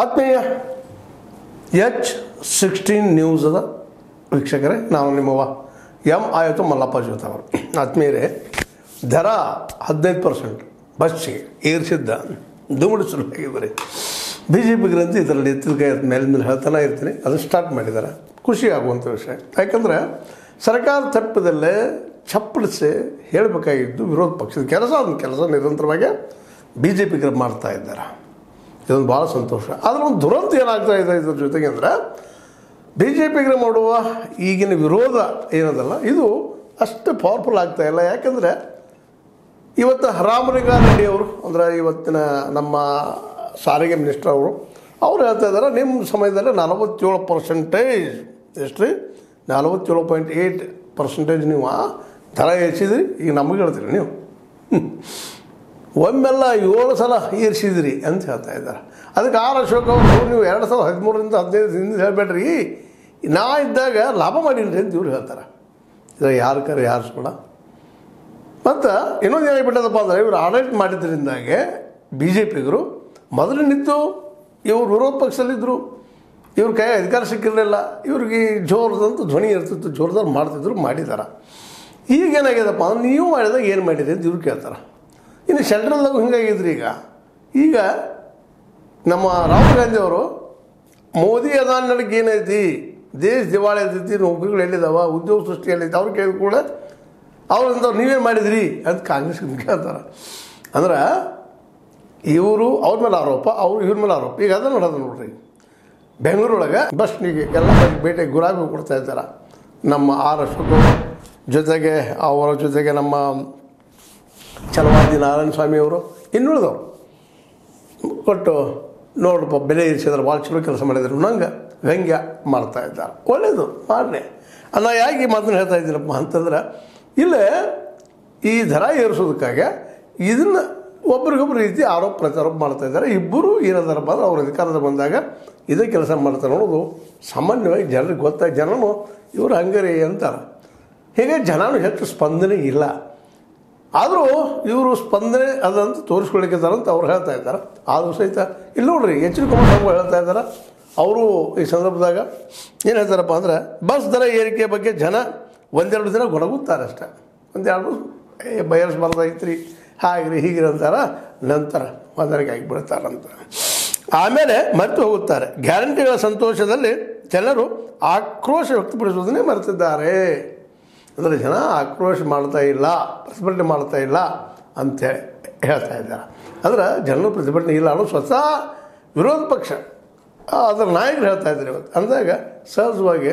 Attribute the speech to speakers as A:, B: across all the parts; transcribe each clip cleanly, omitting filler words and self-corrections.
A: ಆತ್ಮೀಯ H16 ನ್ಯೂಸದ ವೀಕ್ಷಕರೇ, ನಾನು ನಿಮ್ಮವ ಎಂ ಆಯಿತು ಮಲ್ಲಪ್ಪ ಜೋತವರು. ಆತ್ಮೀಯರೇ, ದರ 15% ಬಸ್ಸಿಗೆ ಏರಿಸಿದ್ದ ದುಮುಡಿಸಲು ಬಿ ಜೆ ಪಿಗರಂತೂ ಇದರಲ್ಲಿ ಎತ್ತಿದ ಮೇಲೆ ಹೇಳ್ತಾನೆ ಇರ್ತೀನಿ. ಅದನ್ನು ಸ್ಟಾರ್ಟ್ ಮಾಡಿದ್ದಾರೆ. ಖುಷಿ ಆಗುವಂಥ ವಿಷಯ. ಯಾಕಂದರೆ ಸರ್ಕಾರ ತಪ್ಪಿದಲ್ಲೇ ಚಪ್ಪಳಿಸಿ ಹೇಳಬೇಕಾಗಿದ್ದು ವಿರೋಧ ಪಕ್ಷದ ಕೆಲಸ ನಿರಂತರವಾಗಿ ಬಿ ಜೆ ಪಿಗರು ಮಾಡ್ತಾ ಇದ್ದಾರೆ. ಇದೊಂದು ಭಾಳ ಸಂತೋಷ. ಆದರೆ ಒಂದು ದುರಂತ ಏನಾಗ್ತಾ ಇದೆ ಇದ್ರ ಜೊತೆಗೆ ಅಂದರೆ, ಬಿ ಜೆ ಪಿಗರು ಮಾಡುವ ಈಗಿನ ವಿರೋಧ ಏನದಲ್ಲ, ಇದು ಅಷ್ಟು ಪವರ್ಫುಲ್ ಆಗ್ತಾಯಿಲ್ಲ. ಯಾಕಂದರೆ ಇವತ್ತು ರಾಮಲಿಂಗಾರೆಡ್ಡಿ ಅವರು, ಅಂದರೆ ಇವತ್ತಿನ ನಮ್ಮ ಸಾರಿಗೆ ಮಿನಿಸ್ಟರ್ ಅವರು ಹೇಳ್ತಾ ಇದ್ದಾರೆ, ನಿಮ್ಮ ಸಮಯದಲ್ಲಿ 47% ಎಷ್ಟು ರೀ 47.8% ನೀವು ದರ ಏರಿಸಿದ್ರಿ. ಈಗ ನಮಗೆ ಹೇಳ್ತೀರಿ ನೀವು ಒಮ್ಮೆಲ್ಲ 7 ಸಲ ಏರಿಸಿದಿರಿ ಅಂತ ಹೇಳ್ತಾ ಇದ್ದಾರೆ. ಅದಕ್ಕೆ ಆರ್ ಅಶೋಕ್ ಅವರು, ನೀವು 2013ರಿಂದ 15 ಹೇಳಬೇಡ್ರಿ, ನಾ ಇದ್ದಾಗ ಲಾಭ ಮಾಡಿಲ್ರಿ ಅಂತ ಇವ್ರು ಹೇಳ್ತಾರೆ. ಇದು ಯಾರು ಸುಳ್ಳ. ಮತ್ತು ಇನ್ನೊಂದು ಏನಾಗ್ಬಿಟ್ಟದಪ್ಪ ಅಂದರೆ, ಇವರು ಆಡಳಿತ ಮಾಡಿದ್ದರಿಂದಾಗೆ ಬಿ ಜೆ ಪಿಗರು ಮೊದಲಿನಿದ್ದು ಇವರು ವಿರೋಧ ಪಕ್ಷದಲ್ಲಿದ್ದರು, ಇವ್ರ ಕೈ ಅಧಿಕಾರ ಸಿಕ್ಕಿರಲಿಲ್ಲ, ಇವ್ರಿಗೆ ಜೋರದಂತೂ ಧ್ವನಿ ಇರ್ತಿತ್ತು, ಜೋರದಾರು ಮಾಡ್ತಿದ್ರು, ಮಾಡಿದ್ದಾರೆ. ಈಗೇನಾಗ್ಯದಪ್ಪ ಅಂದ್ರೆ, ನೀವು ಮಾಡಿದಾಗ ಏನು ಮಾಡಿರಿ ಅಂತ ಇವ್ರು ಕೇಳ್ತಾರೆ. ಇನ್ನು ಸೆಂಟ್ರಲ್ದಾಗ ಹಿಂಗಾಗಿದ್ರಿ. ಈಗ ನಮ್ಮ ರಾಹುಲ್ ಗಾಂಧಿ ಅವರು, ಮೋದಿ ಅದಾನ ನನಗೆ ಏನೈತಿ, ದೇಶ ದಿವಾಳಿ ಐತೈತಿ, ನೌಕರಿಗಳು ಎಲ್ಲಿದ್ದಾವ, ಉದ್ಯೋಗ ಸೃಷ್ಟಿ ಎಲ್ಲೈತಿ, ಅವ್ರು ಕೇಳಿದ ಕೂಡ ಅವ್ರಂಥವ್ರು ನೀವೇನು ಮಾಡಿದ್ರಿ ಅಂತ ಕಾಂಗ್ರೆಸ್ ಕೇಳ್ತಾರೆ. ಅಂದ್ರೆ ಇವರು ಅವ್ರ ಮೇಲೆ ಆರೋಪ, ಅವರು ಇವ್ರ ಮೇಲೆ ಆರೋಪ. ಈಗ ಅದನ್ನು ನೋಡೋದು ನೋಡ್ರಿ, ಬೆಂಗಳೂರೊಳಗೆ ಬಸ್ನಿಗೆ ಎಲ್ಲ ಭೇಟಿ ಗುಲಾಬಿ ಕೊಡ್ತಾ ಇದ್ದಾರೆ ನಮ್ಮ ಆರ್ ಅಶೋಕ್ ಜೊತೆಗೆ, ಅವರ ಜೊತೆಗೆ ನಮ್ಮ ಛಲವಾದಿ ನಾರಾಯಣ ಸ್ವಾಮಿ ಅವರು, ಇನ್ನುಳಿದವರು ಕೊಟ್ಟು ನೋಡ್ರಪ್ಪ ಬೆಲೆ ಇರಿಸಿದ್ರೆ ಭಾಳ ಚಲೋ ಕೆಲಸ ಮಾಡಿದ್ರು ನಂಗೆ ವ್ಯಂಗ್ಯ ಮಾಡ್ತಾ ಇದ್ದಾರೆ. ಒಳ್ಳೆಯದು ಮಾಡಲಿ. ನಾ ಯಾಕೆ ಈ ಮಾತನ್ನು ಹೇಳ್ತಾ ಇದ್ದೀನಪ್ಪ ಅಂತಂದ್ರೆ, ಇಲ್ಲೇ ಈ ದರ ಏರಿಸೋದಕ್ಕಾಗಿ ಇದನ್ನು ಒಬ್ರಿಗೊಬ್ರು ರೀತಿ ಆರೋಪ ಪ್ರತ್ಯಾರೋಪ ಮಾಡ್ತಾಯಿದ್ದಾರೆ. ಇಬ್ಬರು ಏನದಾರಪ್ಪ ಅಂದ್ರೆ, ಅವ್ರ ಅಧಿಕಾರದ ಬಂದಾಗ ಇದೇ ಕೆಲಸ ಮಾಡ್ತಾರೆ ಅನ್ನೋದು ಸಾಮಾನ್ಯವಾಗಿ ಜನರಿಗೆ ಗೊತ್ತಾಗಿ, ಜನನು ಇವರು ಹಂಗರಿ ಅಂತಾರೆ. ಹೀಗೆ ಜನನು ಹೆಚ್ಚು ಸ್ಪಂದನೆ ಇಲ್ಲ. ಆದರೂ ಇವರು ಸ್ಪಂದನೆ ಅದಂತ ತೋರಿಸ್ಕೊಳ್ಳಿಕ್ಕಿದ್ದಾರಂತ ಅವ್ರು ಹೇಳ್ತಾ ಇದ್ದಾರೆ. ಆದರೂ ಸಹಿತ ಇಲ್ಲಿ ನೋಡ್ರಿ, H.D. ಕುಮಾರಸ್ವಾಮಿ ಹೇಳ್ತಾ ಇದ್ದಾರೆ. ಅವರು ಈ ಸಂದರ್ಭದಾಗ ಏನು ಹೇಳ್ತಾರಪ್ಪ ಅಂದ್ರೆ, ಬಸ್ ದರ ಏರಿಕೆ ಬಗ್ಗೆ ಜನ ಒಂದೆರಡು ದಿನ ಗೊಣಗುತ್ತಾರೆ ಅಷ್ಟೇ, ಒಂದೆರಡು ಬಯಸ್ಬಾರ್ದಾಗಿತ್ತು ಹಾಗಿರಿ ಹೀಗಿರಿ ಅಂತಾರೆ, ನಂತರ ಹೊಂದಾಣಿಕೆ ಆಗಿಬಿಡ್ತಾರಂತ. ಆಮೇಲೆ ಮತ್ತೆ ಹೋಗುತ್ತಾರೆ. ಗ್ಯಾರಂಟಿಗಳ ಸಂತೋಷದಲ್ಲಿ ಜನರು ಆಕ್ರೋಶ ವ್ಯಕ್ತಪಡಿಸುವುದನ್ನೇ ಮರೆತಿದ್ದಾರೆ. ಅಂದರೆ ಜನ ಆಕ್ರೋಶ ಮಾಡ್ತಾ ಇಲ್ಲ, ಪ್ರತಿಭಟನೆ ಮಾಡ್ತಾ ಇಲ್ಲ ಅಂತೇಳಿ ಹೇಳ್ತಾ ಇದ್ದಾರೆ. ಅಂದ್ರೆ ಜನರು ಪ್ರತಿಭಟನೆ ಇಲ್ಲ ಅನ್ನೋ ಸ್ವತಃ ವಿರೋಧ ಪಕ್ಷ ಅದರ ನಾಯಕರು ಹೇಳ್ತಾ ಇದ್ದಾರೆ ಇವತ್ತು. ಅಂದಾಗ ಸಹಜವಾಗಿ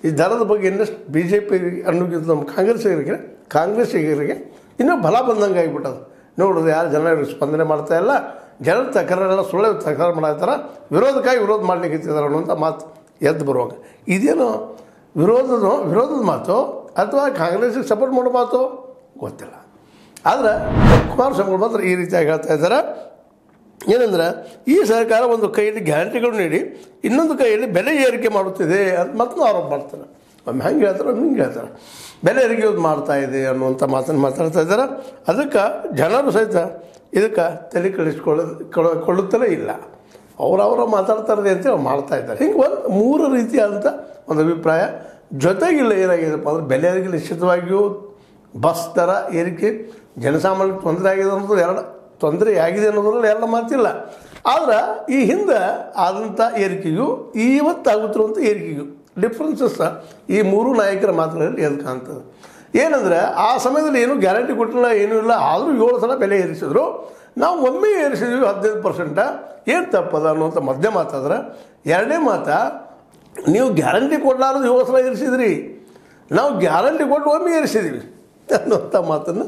A: ಈ ದರದ ಬಗ್ಗೆ ಇನ್ನಷ್ಟು ಬಿ ಜೆ ಪಿ ಅನ್ನೋಕ್ಕಿಂತ ನಮ್ಮ ಕಾಂಗ್ರೆಸ್ಸಿಗರಿಗೆ ಇನ್ನೂ ಬಲ ಬಂದಂಗೆ ಆಗಿಬಿಟ್ಟದು. ನೋಡೋದು ಯಾರು ಜನ ಸ್ಪಂದನೆ ಮಾಡ್ತಾ ಇಲ್ಲ, ಜನರ ತಕರಾರೆಲ್ಲ ಸುಳ್ಳು ತಕರಾರು ಮಾಡ್ತಾರೆ, ವಿರೋಧಕ್ಕಾಗಿ ವಿರೋಧ ಮಾಡಲಿಕ್ಕೆ ಇತ್ತಿದ್ದಾರೆ ಅನ್ನೋಂಥ ಮಾತು ಎದ್ದು ಬರುವಾಗ, ಇದೇನು ವಿರೋಧದ ಮಾತು ಅಥವಾ ಕಾಂಗ್ರೆಸ್ಸಿಗೆ ಸಪೋರ್ಟ್ ಮಾಡೋ ಮಾತು ಗೊತ್ತಿಲ್ಲ. ಆದರೆ ಕುಮಾರಸ್ವಾಮಿ ಮಾತ್ರ ಈ ರೀತಿಯಾಗಿ ಹೇಳ್ತಾ ಇದ್ದಾರೆ. ಏನಂದ್ರೆ, ಈ ಸರ್ಕಾರ ಒಂದು ಕೈಯಲ್ಲಿ ಗ್ಯಾರಂಟಿಗಳು ನೀಡಿ ಇನ್ನೊಂದು ಕೈಯಲ್ಲಿ ಬೆಲೆ ಏರಿಕೆ ಮಾಡುತ್ತಿದೆ ಅಂತ ಮತ್ತೆ ಆರೋಪ ಮಾಡ್ತಾರೆ. ಒಮ್ಮೆ ಹಂಗೆ ಹೇಳ್ತಾರೆ, ಒಮ್ಮೆ ಹಿಂಗೆ ಹೇಳ್ತಾರೆ. ಬೆಲೆ ಏರಿಕೆ ಮಾಡ್ತಾ ಇದೆ ಅನ್ನುವಂಥ ಮಾತನ್ನು ಮಾತಾಡ್ತಾ ಇದ್ದಾರೆ. ಅದಕ್ಕೆ ಜನರು ಸಹಿತ ಇದಕ್ಕೆ ತಲೆ ಕೊಳ್ಳುತ್ತಲೇ ಇಲ್ಲ. ಅವರವರ ಮಾತಾಡ್ತಾರೆ ಅಂತೇಳಿ ಮಾಡ್ತಾ ಇದ್ದಾರೆ. ಹಿಂಗೆ ಒಂದು 3 ರೀತಿಯಾದಂಥ ಒಂದು ಅಭಿಪ್ರಾಯ. ಜೊತೆಗಿಲ್ಲ ಏನಾಗಿದೆಪ್ಪ ಅಂದ್ರೆ, ಬೆಲೆ ಏರಿಕೆ ನಿಶ್ಚಿತವಾಗಿಯೂ ಬಸ್ ದರ ಏರಿಕೆ ಜನಸಾಮಾನ್ಯಕ್ಕೆ ತೊಂದರೆ ಆಗಿದೆ ಅನ್ನೋದ್ರಲ್ಲಿ ಎರಡು ಮಾತಿಲ್ಲ. ಆದ್ರೆ ಈ ಹಿಂದೆ ಆದಂಥ ಏರಿಕೆಗೂ ಇವತ್ತಾಗುತ್ತಿರುವಂಥ ಏರಿಕೆಗೂ ಡಿಫ್ರೆನ್ಸಸ್ ಈ 3 ನಾಯಕರ ಮಾತುಗಳಲ್ಲಿ ಎದ್ದು ಕಾಣ್ತದೆ. ಏನಂದರೆ, ಆ ಸಮಯದಲ್ಲಿ ಏನೂ ಗ್ಯಾರಂಟಿ ಕೊಟ್ಟಿಲ್ಲ, ಏನೂ ಇಲ್ಲ, ಆದರೂ 7 ಸಲ ಬೆಲೆ ಏರಿಸಿದ್ರು. ನಾವು ಒಮ್ಮೆ ಏರಿಸಿದ್ವಿ 15%, ಏನು ತಪ್ಪದ ಅನ್ನುವಂಥ ಮಧ್ಯ ಮಾತಾದ್ರೆ. ಎರಡನೇ ಮಾತ, ನೀವು ಗ್ಯಾರಂಟಿ ಕೊಡಲಾರದು 7 ಸಲ ಏರಿಸಿದ್ರಿ, ನಾವು ಗ್ಯಾರಂಟಿ ಕೊಟ್ಟು ಒಮ್ಮೆ ಏರಿಸಿದ್ದೀವಿ ಅನ್ನುವಂಥ ಮಾತನ್ನು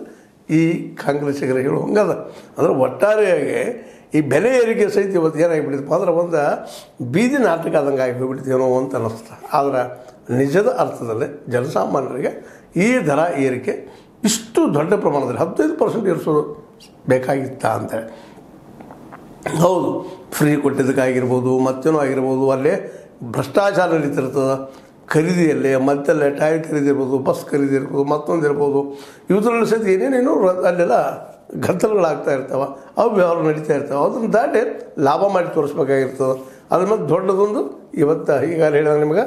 A: ಈ ಕಾಂಗ್ರೆಸ್ಸಿಗರು ಹೇಳುವಂಗದ. ಅಂದರೆ ಒಟ್ಟಾರೆಯಾಗಿ ಈ ಬೆಲೆ ಏರಿಕೆ ಸಹಿತ ಇವತ್ತು ಏನಾಗಿಬಿಟ್ಟಿದಪ್ಪ ಅಂದ್ರೆ, ಒಂದು ಬೀದಿ ನಾಟಕ ಆದಂಗೆ ಆಗಿ ಹೋಗ್ಬಿಡ್ತೀನೋ ಅಂತ ಅನ್ನಿಸ್ತಾ. ಆದರೆ ನಿಜದ ಅರ್ಥದಲ್ಲಿ ಜನಸಾಮಾನ್ಯರಿಗೆ ಈ ದರ ಏರಿಕೆ ಇಷ್ಟು ದೊಡ್ಡ ಪ್ರಮಾಣದಲ್ಲಿ 15% ಏರಿಸೋದು ಬೇಕಾಗಿತ್ತ ಅಂತೇಳಿ. ಹೌದು, ಫ್ರೀ ಕೊಟ್ಟಿದ್ದಕ್ಕಾಗಿರ್ಬೋದು, ಮತ್ತೇನೋ ಆಗಿರ್ಬೋದು, ಅಲ್ಲೇ ಭ್ರಷ್ಟಾಚಾರ ನಡೀತಿರ್ತದೆ. ಖರೀದಿಯಲ್ಲೇ ಮತ್ತಲ್ಲೇ ಟೈರ್ ಖರೀದಿ ಇರ್ಬೋದು, ಬಸ್ ಖರೀದಿ ಇರ್ಬೋದು, ಮತ್ತೊಂದು ಇರ್ಬೋದು, ಇವುದ್ರಲ್ಲಿ ಸಹಿತ ಏನೇನೇನೋ ಅಲ್ಲೆಲ್ಲ ಗದ್ದಲಗಳಾಗ್ತಾ ಇರ್ತಾವೆ, ಅವು ವ್ಯವಹಾರ ನಡೀತಾ ಇರ್ತಾವೆ. ಅದನ್ನು ದಾಟಿ ಲಾಭ ಮಾಡಿ ತೋರಿಸ್ಬೇಕಾಗಿರ್ತದೆ. ಅದ್ರ ಮೇಲೆ ದೊಡ್ಡದೊಂದು ಇವತ್ತು ಈಗ ಹೇಳಿದಾಗ ನಿಮಗೆ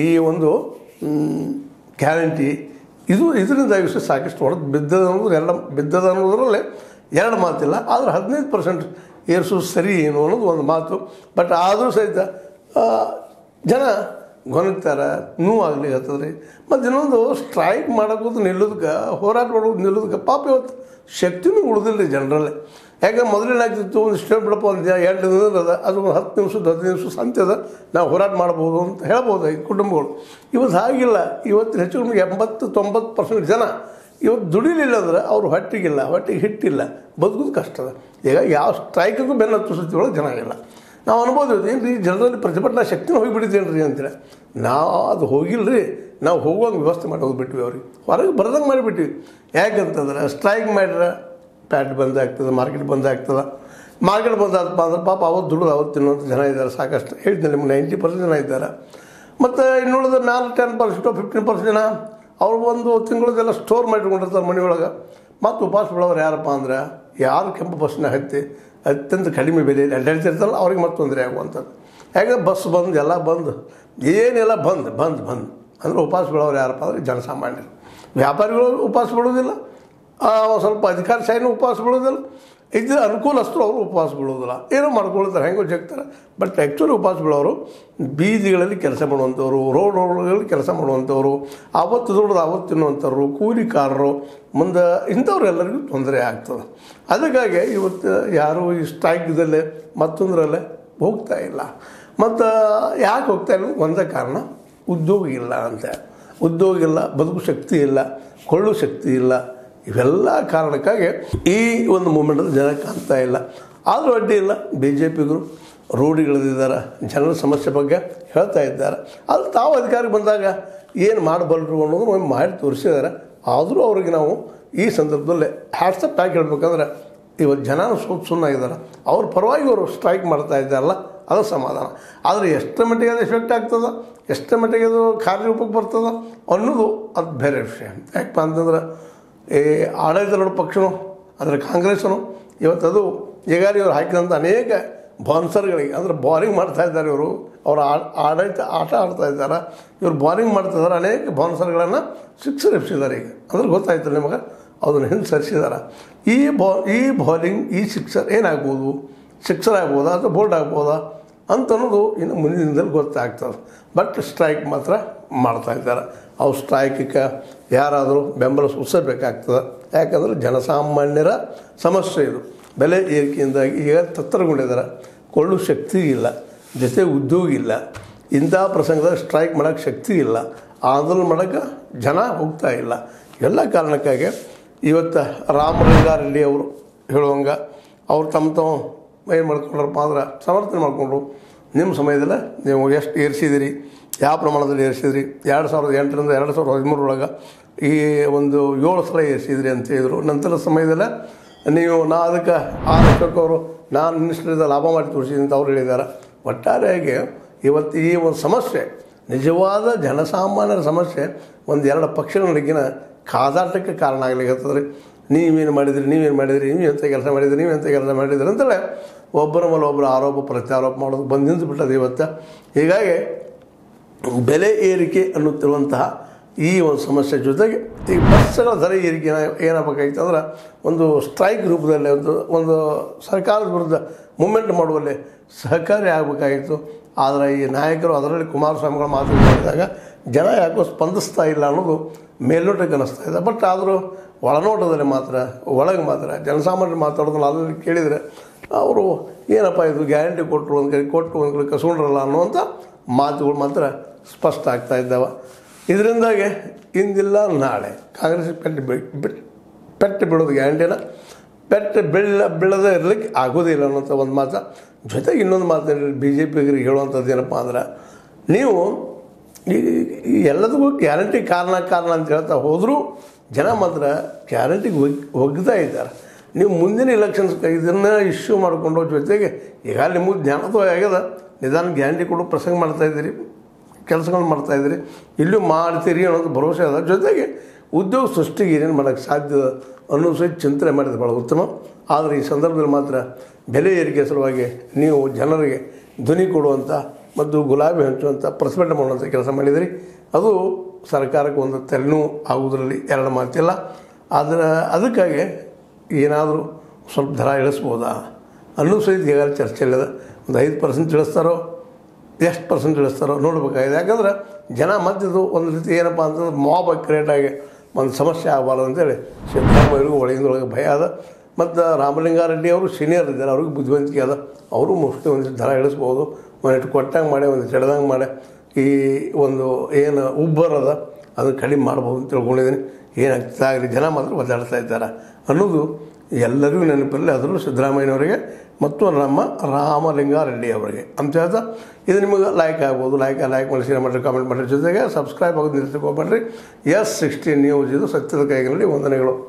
A: ಈ ಒಂದು ಗ್ಯಾರಂಟಿ ಇದರಿಂದ ವಿಷಯ ಸಾಕಷ್ಟು ಹೊಡೆದು ಬಿದ್ದದ ಅನ್ನೋದ್ರಲ್ಲೇ ಎರಡು ಮಾತಿಲ್ಲ. ಆದರೆ 15% ಏರಿಸೋದು ಸರಿ ಏನು ಅನ್ನೋದು ಒಂದು ಮಾತು. ಬಟ್ ಆದರೂ ಸಹಿತ ಜನ ಗೊನಗ್ತಾರೆ, ನೋವಾಗಲಿ ಹತ್ತದ್ರಿ. ಮತ್ತು ಇನ್ನೊಂದು ಸ್ಟ್ರೈಕ್ ಮಾಡೋದು ನಿಲ್ಲೋದಕ್ಕೆ, ಹೋರಾಟ ಮಾಡೋದು ನಿಲ್ಲೋದಕ್ಕೆ ಪಾಪ ಇವತ್ತು ಶಕ್ತಿನೂ ಉಳಿದಿಲ್ಲ ರೀ ಜನರಲ್ಲೇ. ಯಾಕಂದ್ರೆ ಮೊದಲೇನು ಆಗ್ತಿತ್ತು, ಒಂದು ಸ್ಟೇಟ್ ಬಿಡಪ್ಪ ಒಂದು 2 ದಿನದ ಅದು ಒಂದು 10 ನಿಮಿಷದ 15 ನಿಮಿಷ ಸಂತ್ಯದ ನಾವು ಹೋರಾಟ ಮಾಡ್ಬೋದು ಅಂತ ಹೇಳ್ಬೋದು ಈ ಕುಟುಂಬಗಳು. ಇವತ್ತು ಹಾಗಿಲ್ಲ. ಇವತ್ತು ಹೆಚ್ಚು ಕಡಿಮೆ 80-90% ಜನ ಇವತ್ತು ದುಡಿಲಿಲ್ಲ ಅಂದ್ರೆ ಅವ್ರು ಹೊಟ್ಟೆಗೆ ಹಿಟ್ಟಿಲ್ಲ, ಬದುಕೋದು ಕಷ್ಟ ಅದ. ಈಗ ಯಾವ ಸ್ಟ್ರೈಕಿಗೂ ಬೆನ್ನು ಹತ್ತು ಸತಿಯೊಳಗೆ ಜನ ಇಲ್ಲ. ನಾವು ಅನ್ಬೋದು ಏನು ರೀ ಜನರಲ್ಲಿ ಪ್ರತಿಭಟನಾ ಶಕ್ತಿನ ಹೋಗಿಬಿಟ್ಟಿದ್ದೇನೆ ರೀ ಅಂತೇಳಿ. ನಾವು ಅದು ಹೋಗಿಲ್ಲ ರೀ, ನಾವು ಹೋಗುವಂಗೆ ವ್ಯವಸ್ಥೆ ಮಾಡಿ ಹೋಗಿಬಿಟ್ವಿ ಅವ್ರಿಗೆ, ಹೊರಗೆ ಬರ್ದಂಗೆ ಮಾಡಿಬಿಟ್ವಿ. ಯಾಕಂತಂದ್ರೆ ಸ್ಟ್ರೈಕ್ ಮಾಡಿದ್ರೆ ಪ್ಯಾಟ್ ಬಂದ್ ಆಗ್ತದೆ, ಮಾರ್ಕೆಟ್ ಬಂದ್ ಆಗ್ತದೆ. ಮಾರ್ಕೆಟ್ ಬಂದಾದಪ್ಪ ಅಂದ್ರೆ ಪಾಪ ಅವತ್ತು ದುಡಿದು ಅವತ್ತು ತಿನ್ನುವಂಥ ಜನ ಇದ್ದಾರೆ ಸಾಕಷ್ಟು. ಹೇಳ್ತೀನಿ ನಿಮ್ಗೆ 90% ಜನ ಇದ್ದಾರೆ. ಮತ್ತು ಇನ್ನುಳಿದ ಮೇಲೆ 10% 15% ಜನ ಅವ್ರು ಒಂದು ತಿಂಗಳದೆಲ್ಲ ಸ್ಟೋರ್ ಮಾಡಿಟ್ಕೊಂಡಿರ್ತಾರೆ ಮನೆಯೊಳಗೆ. ಮತ್ತು ಉಪವಾಸ ಬಿಡೋರು ಯಾರಪ್ಪ ಅಂದ್ರೆ ಯಾರು ಕೆಂಪು ಬಸ್ನ ಅತ್ಯಂತ ಕಡಿಮೆ ಬೆಲೆಯಲ್ಲಿ ಅಡ್ಡಾಡ್ತಿರ್ತಾರಲ್ಲ ಅವ್ರಿಗೆ ಮತ್ತೆ ತೊಂದರೆ ಆಗುವಂಥದ್ದು. ಯಾಕಂದ್ರೆ ಬಸ್ ಬಂದು ಎಲ್ಲ ಬಂದು ಏನೆಲ್ಲ ಬಂದ್ ಅಂದರೆ ಉಪವಾಸ ಬಿಡೋರು ಯಾರಪ್ಪ ಅಂದರೆ ಜನಸಾಮಾನ್ಯರು. ವ್ಯಾಪಾರಿಗಳು ಉಪವಾಸ ಬಿಡೋದಿಲ್ಲ, ಸ್ವಲ್ಪ ಅಧಿಕಾರಶಾಹಿನೂ ಉಪವಾಸ ಬಿಡೋದಿಲ್ಲ, ಇದು ಅನುಕೂಲಸ್ಥರು ಅವರು ಉಪವಾಸ ಬೀಳೋದಿಲ್ಲ, ಏನೋ ಮಾಡ್ಕೊಳ್ತಾರೆ, ಹೆಂಗೋ ಜಗ್ತಾರೆ. ಬಟ್ ಆ್ಯಕ್ಚುಲಿ ಉಪವಾಸ ಬೀಳೋರು ಬೀದಿಗಳಲ್ಲಿ ಕೆಲಸ ಮಾಡುವಂಥವ್ರು, ರೋಡ್ಗಳಲ್ಲಿ ಕೆಲಸ ಮಾಡುವಂಥವ್ರು, ಆವತ್ತು ದುಡ್ದು ಆವತ್ತು ತಿನ್ನುವಂಥವ್ರು, ಕೂಲಿಕಾರರು, ಮುಂದೆ ಇಂಥವ್ರೆಲ್ಲರಿಗೂ ತೊಂದರೆ ಆಗ್ತದೆ. ಅದಕ್ಕಾಗಿ ಇವತ್ತು ಯಾರೂ ಈ ಸ್ಟ್ರೈಕ್ದಲ್ಲೇ ಮತ್ತೊಂದರಲ್ಲೇ ಹೋಗ್ತಾ ಇಲ್ಲ. ಮತ್ತು ಯಾಕೆ ಹೋಗ್ತಾ ಇಲ್ಲ ಒಂದೇ ಕಾರಣ, ಉದ್ಯೋಗ ಇಲ್ಲ ಅಂತ. ಉದ್ಯೋಗ ಇಲ್ಲ, ಬದುಕು ಶಕ್ತಿ ಇಲ್ಲ, ಕೊಳ್ಳು ಶಕ್ತಿ ಇಲ್ಲ. ಇವೆಲ್ಲ ಕಾರಣಕ್ಕಾಗಿ ಈ ಒಂದು ಮೂಮೆಂಟಲ್ಲಿ ಜನ ಕಾಣ್ತಾ ಇಲ್ಲ. ಆದರೂ ಅಡ್ಡಿ ಇಲ್ಲ, BJPಗರು ರೂಢಿಗಳಿದ್ದಾರೆ, ಜನರ ಸಮಸ್ಯೆ ಬಗ್ಗೆ ಹೇಳ್ತಾ ಇದ್ದಾರೆ. ಆದರೆ ತಾವು ಅಧಿಕಾರಕ್ಕೆ ಬಂದಾಗ ಏನು ಮಾಡಬಲ್ಲರು ಅನ್ನೋದು ಒಮ್ಮೆ ಮಾಡಿ ತೋರಿಸಿದ್ದಾರೆ. ಆದರೂ ಅವ್ರಿಗೆ ನಾವು ಈ ಸಂದರ್ಭದಲ್ಲಿ ಹ್ಯಾಟ್ಸಪ್ ಹಾಕಿ ಹೇಳ್ಬೇಕಂದ್ರೆ ಇವತ್ತು ಜನ ಸುಮ್ಮನಾಗಿದ್ದಾರೆ. ಅವ್ರ ಪರವಾಗಿ ಅವರು ಸ್ಟ್ರೈಕ್ ಮಾಡ್ತಾ ಇದ್ದಾರಲ್ಲ, ಅದು ಸಮಾಧಾನ. ಆದರೆ ಎಷ್ಟರ ಮಟ್ಟಿಗೆ ಅದು ಎಫೆಕ್ಟ್ ಆಗ್ತದೆ, ಎಷ್ಟರ ಮಟ್ಟಿಗೆ ಅದು ಕಾರ್ಯರೂಪಕ್ಕೆ ಬರ್ತದೆ ಅನ್ನೋದು ಅದು ಬೇರೆ ವಿಷಯ. ಯಾಕಪ್ಪ ಅಂತಂದ್ರೆ ಈ ಆಡಳಿತ ಪಕ್ಷನೂ ಅಂದರೆ ಕಾಂಗ್ರೆಸ್ಸು ಇವತ್ತದು ಈಗಾಗಲೇ ಇವರು ಹಾಕಿದಂಥ ಅನೇಕ ಬಾನ್ಸರ್ಗಳಿಗೆ ಅಂದರೆ ಬಾರಿಂಗ್ ಮಾಡ್ತಾಯಿದ್ದಾರೆ. ಇವರು ಅವರ ಆಡಳಿತ ಆಟ ಆಡ್ತಾ ಇದ್ದಾರೆ, ಇವರು ಬಾರಿಂಗ್ ಮಾಡ್ತಿದ್ದಾರೆ. ಅನೇಕ ಬಾನ್ಸರ್ಗಳನ್ನು ಶಿಕ್ಷರ್ ಎಬ್ಸಿದ್ದಾರೆ. ಈಗ ಅಂದ್ರೆ ಗೊತ್ತಾಯ್ತು ನಿಮಗೆ, ಅದನ್ನು ಹಿಂದೆ ಸರಿಸಿದ್ದಾರೆ. ಈ ಬಾಲಿಂಗ್ ಈ ಶಿಕ್ಷರ್ ಏನಾಗ್ಬೋದು, ಶಿಕ್ಷರ್ ಆಗ್ಬೋದಾ ಅಥವಾ ಬೋಲ್ಡ್ ಆಗ್ಬೋದಾ ಅಂತ ಅನ್ನೋದು ಇನ್ನು ಮುಂದಿನ ದಿನದಲ್ಲಿ ಗೊತ್ತಾಗ್ತದೆ. ಬಟ್ ಸ್ಟ್ರೈಕ್ ಮಾತ್ರ ಮಾಡ್ತಾಯಿದ್ದಾರೆ. ಅವ್ರು ಸ್ಟ್ರೈಕಿಗೆ ಯಾರಾದರೂ ಬೆಂಬಲ ಸೂಚಿಸಬೇಕಾಗ್ತದೆ. ಯಾಕಂದರೆ ಜನಸಾಮಾನ್ಯರ ಸಮಸ್ಯೆ ಇದು. ಬೆಲೆ ಏರಿಕೆಯಿಂದಾಗಿ ಈಗ ತತ್ತರಗೊಂಡಿದ್ದಾರೆ, ಕೊಳ್ಳು ಶಕ್ತಿ ಇಲ್ಲ, ಜೊತೆ ಉದ್ಯೋಗ ಇಲ್ಲ. ಇಂಥ ಪ್ರಸಂಗದಲ್ಲಿ ಸ್ಟ್ರೈಕ್ ಮಾಡೋಕ್ಕೆ ಶಕ್ತಿ ಇಲ್ಲ, ಆಂದೋಲನ ಮಾಡೋಕ್ಕೆ ಜನ ಹೋಗ್ತಾ ಇಲ್ಲ. ಎಲ್ಲ ಕಾರಣಕ್ಕಾಗಿ ಇವತ್ತು ರಾಮಲಿಂಗಾರೆಡ್ಡಿ ಅವರು ಹೇಳುವಂಗೆ ಅವ್ರು ತಮ್ಮ ಏನು ಮಾಡ್ಕೊಂಡ್ರಪ್ಪ ಅಂದ್ರೆ ಸಮರ್ಥನೆ ಮಾಡಿಕೊಂಡ್ರು. ನಿಮ್ಮ ಸಮಯದಲ್ಲಿ ನೀವು ಎಷ್ಟು ಏರಿಸಿದಿರಿ, ಯಾವ ಪ್ರಮಾಣದಲ್ಲಿ ಏರಿಸಿದ್ರಿ, 2008ರಿಂದ 2013 ಈ ಒಂದು 7 ಸಲ ಏರಿಸಿದ್ರಿ ಅಂತ ಹೇಳಿದರು. ನಂತರ ಸಮಯದಲ್ಲೇ ನೀವು ಅದಕ್ಕೆ ಅವರು ನಾನು ಮಿನಿಸ್ಟ್ರಿಂದ ಲಾಭ ಮಾಡಿ ತೋರಿಸಿದ್ದೀನಿ ಅಂತ ಅವ್ರು ಹೇಳಿದ್ದಾರೆ. ಒಟ್ಟಾರೆಯಾಗಿ ಇವತ್ತು ಈ ಒಂದು ಸಮಸ್ಯೆ ನಿಜವಾದ ಜನಸಾಮಾನ್ಯರ ಸಮಸ್ಯೆ 1-2 ಪಕ್ಷಗಳ ನಡುಗಿನ ಕಾದಾಟಕ್ಕೆ ಕಾರಣ ಆಗಲಿಕ್ಕತ್ತದ್ರಿ. ನೀವೇನು ಮಾಡಿದ್ರಿ, ನೀವು ಎಂಥ ಕೆಲಸ ಮಾಡಿದ್ರಿ ಅಂತಲೇ ಒಬ್ಬರ ಮೇಲೆ ಒಬ್ಬರು ಆರೋಪ ಪ್ರತ್ಯಾರೋಪ ಮಾಡೋದು ಬಂದು ನಿಂತುಬಿಟ್ಟದು ಇವತ್ತು. ಹೀಗಾಗಿ ಬೆಲೆ ಏರಿಕೆ ಅನ್ನುತ್ತಿರುವಂತಹ ಈ ಒಂದು ಸಮಸ್ಯೆ ಜೊತೆಗೆ ಈ ಬಸ್ಗಳ ದರ ಏರಿಕೆ ಏನಾಗಬೇಕಾಗಿತ್ತು ಅಂದ್ರೆ ಒಂದು ಸ್ಟ್ರೈಕ್ ರೂಪದಲ್ಲಿ ಒಂದು ಸರ್ಕಾರದ ವಿರುದ್ಧ ಮೂಮೆಂಟ್ ಮಾಡುವಲ್ಲಿ ಸಹಕಾರಿ ಆಗಬೇಕಾಗಿತ್ತು. ಆದರೆ ಈ ನಾಯಕರು ಅದರಲ್ಲಿ ಕುಮಾರಸ್ವಾಮಿಗಳ ಮಾತು ಹೇಳಿದಾಗ ಜನ ಯಾಕೋ ಸ್ಪಂದಿಸ್ತಾ ಇಲ್ಲ ಅನ್ನೋದು ಮೇಲ್ನೋಟಕ್ಕೆ ಅನ್ನಿಸ್ತಾ ಇದೆ. ಬಟ್ ಆದರೂ ಒಳನೋಟದಲ್ಲಿ ಒಳಗೆ ಮಾತ್ರ ಜನಸಾಮಾನ್ಯರು ಮಾತಾಡೋದನ್ನ ಅಲ್ಲಿ ಕೇಳಿದರೆ ಅವರು ಏನಪ್ಪ ಇದು ಗ್ಯಾರಂಟಿ ಕೊಟ್ಟರು ಒಂದು ಕಡೆ ಕಸ್ಕೊಂಡ್ರಲ್ಲ ಅನ್ನುವಂಥ ಮಾತುಗಳು ಮಾತ್ರ ಸ್ಪಷ್ಟ ಆಗ್ತಾ ಇದ್ದಾವೆ. ಇದರಿಂದಾಗಿ ಇಂದಿಲ್ಲ ನಾಳೆ ಕಾಂಗ್ರೆಸ್ ಪೆಟ್ಟು ಬಿಡೋದು ಗ್ಯಾರಂಟಿನ ಬೀಳದೇ ಇರಲಿಕ್ಕೆ ಆಗೋದಿಲ್ಲ ಅನ್ನೋಂಥ ಒಂದು ಮಾತು. ಜೊತೆಗೆ ಇನ್ನೊಂದು ಮಾತು BJPಗರಿಗೆ ಹೇಳುವಂಥದ್ದು ಏನಪ್ಪ ಅಂದ್ರೆ, ನೀವು ಈ ಎಲ್ಲದಕ್ಕೂ ಗ್ಯಾರಂಟಿ ಕಾರಣ ಅಂತ ಹೇಳ್ತಾ ಹೋದರೂ ಜನ ಮಾತ್ರ ಗ್ಯಾರಂಟಿಗೆ ಒಗ್ತಾ ಇದ್ದಾರೆ. ನೀವು ಮುಂದಿನ ಎಲೆಕ್ಷನ್ಸ್ ಇದನ್ನು ಇಶ್ಯೂ ಮಾಡಿಕೊಂಡು ಜೊತೆಗೆ ಈಗ ನಿಮಗೆ ಜ್ಞಾನೋದಯ ಆಗ್ಯದ, ನಿಧಾನ ಗ್ಯಾರಂಟಿ ಕೊಡೋ ಪ್ರಸಂಗ ಮಾಡ್ತಾಯಿದ್ದೀರಿ, ಕೆಲಸಗಳು ಮಾಡ್ತಾಯಿದ್ದೀರಿ, ಇಲ್ಲೂ ಮಾಡ್ತೀರಿ ಅನ್ನೋದು ಭರವಸೆ ಅದ. ಜೊತೆಗೆ ಉದ್ಯೋಗ ಸೃಷ್ಟಿಗೆ ಏನೇನು ಮಾಡೋಕ್ಕೆ ಸಾಧ್ಯ ಅನ್ನೋ ಸಹಿತ ಚಿಂತನೆ ಮಾಡಿದ್ರೆ ಭಾಳ ಉತ್ತಮ. ಆದರೆ ಈ ಸಂದರ್ಭದಲ್ಲಿ ಮಾತ್ರ ಬೆಲೆ ಏರಿಕೆ ಸಲುವಾಗಿ ನೀವು ಜನರಿಗೆ ಧ್ವನಿ ಕೊಡುವಂಥ ಮತ್ತು ಗುಲಾಬಿ ಹಂಚುವಂಥ ಪ್ರತಿಭಟನೆ ಮಾಡುವಂಥ ಕೆಲಸ ಮಾಡಿದಿರಿ. ಅದು ಸರ್ಕಾರಕ್ಕೆ ಒಂದು ತೆರನೂ ಆಗುವುದರಲ್ಲಿ ಎರಡು ಮಾತಿಲ್ಲ. ಅದಕ್ಕಾಗಿ ಏನಾದರೂ ಸ್ವಲ್ಪ ದರ ಇಳಿಸ್ಬೋದಾ ಅನ್ನೋ ಸಹಿತ ಈಗಾಗಲೇ ಚರ್ಚೆಯಲ್ಲಿದೆ. ಒಂದು 5% ಇಳಿಸ್ತಾರೋ ಎಷ್ಟು ಪರ್ಸೆಂಟ್ ಇಳಿಸ್ತಾರೋ ನೋಡಬೇಕಾಗಿದೆ. ಯಾಕಂದ್ರೆ ಜನ ಮತ್ತಿದು ಒಂದು ರೀತಿ ಏನಪ್ಪ ಅಂತಂದ್ರೆ ಮಾಬ್ ಕ್ರಿಯೇಟಾಗಿ ಒಂದು ಸಮಸ್ಯೆ ಆಗಬಾರ್ದು ಅಂತೇಳಿ ಸಿದ್ದರಾಮಯ್ಯರಿಗೂ ಒಳಗಿಂದೊಳಗೆ ಭಯ ಅದ. ಮತ್ತು ರಾಮಲಿಂಗಾರೆಡ್ಡಿ ಅವರು ಸೀನಿಯರ್ ಇದ್ದಾರೆ, ಅವ್ರಿಗೆ ಬುದ್ಧಿವಂತಿಕೆ ಅದ. ಅವರು ಮೋಸ್ಟ್ಲಿ ಒಂದಿಷ್ಟು ದರ ಇಳಿಸ್ಬೋದು, ಒಂದಿಟ್ಟು ಕೊಟ್ಟಂಗೆ ಮಾಡಿ ಒಂದಿಷ್ಟು ಹಿಡ್ದಂಗೆ ಮಾಡಿ ಈ ಒಂದು ಏನು ಉಬ್ಬರದ ಅದನ್ನು ಕಡಿಮೆ ಮಾಡ್ಬೋದು ಅಂತ ತಿಳ್ಕೊಂಡಿದ್ದೀನಿ. ಏನಾಗ್ತದಾಗಲಿ ಜನ ಮಾತ್ರ ಒದ್ದಾಡ್ತಾ ಇದ್ದಾರೆ ಅನ್ನೋದು ಎಲ್ಲರಿಗೂ ನೆನಪಿರಲಿ. ಅದರಲ್ಲೂ ಸಿದ್ದರಾಮಯ್ಯನವರಿಗೆ ಮತ್ತು ನಮ್ಮ ರಾಮಲಿಂಗಾರೆಡ್ಡಿ ಅವರಿಗೆ ಅಂತ ಹೇಳ್ತಾ ಇದು ನಿಮಗೆ ಲೈಕ್ ಆಗ್ಬೋದು. ಲೈಕ್ ಮಾಡಿ, ಶೇರ್ ಮಾಡಿರಿ, ಕಾಮೆಂಟ್ ಮಾಡಿರಿ. ಜೊತೆಗೆ ಸಬ್ಸ್ಕ್ರೈಬ್ ಆಗೋದು ನಿಲ್ಲಿಸಕ್ಕೆ ಹೋಗ್ಬೇಡ್ರಿ. S16 ನ್ಯೂಸ್ ಇದು ಸತ್ಯದ ಕೈಗಳಲ್ಲಿ ವಂದನೆಗಳು.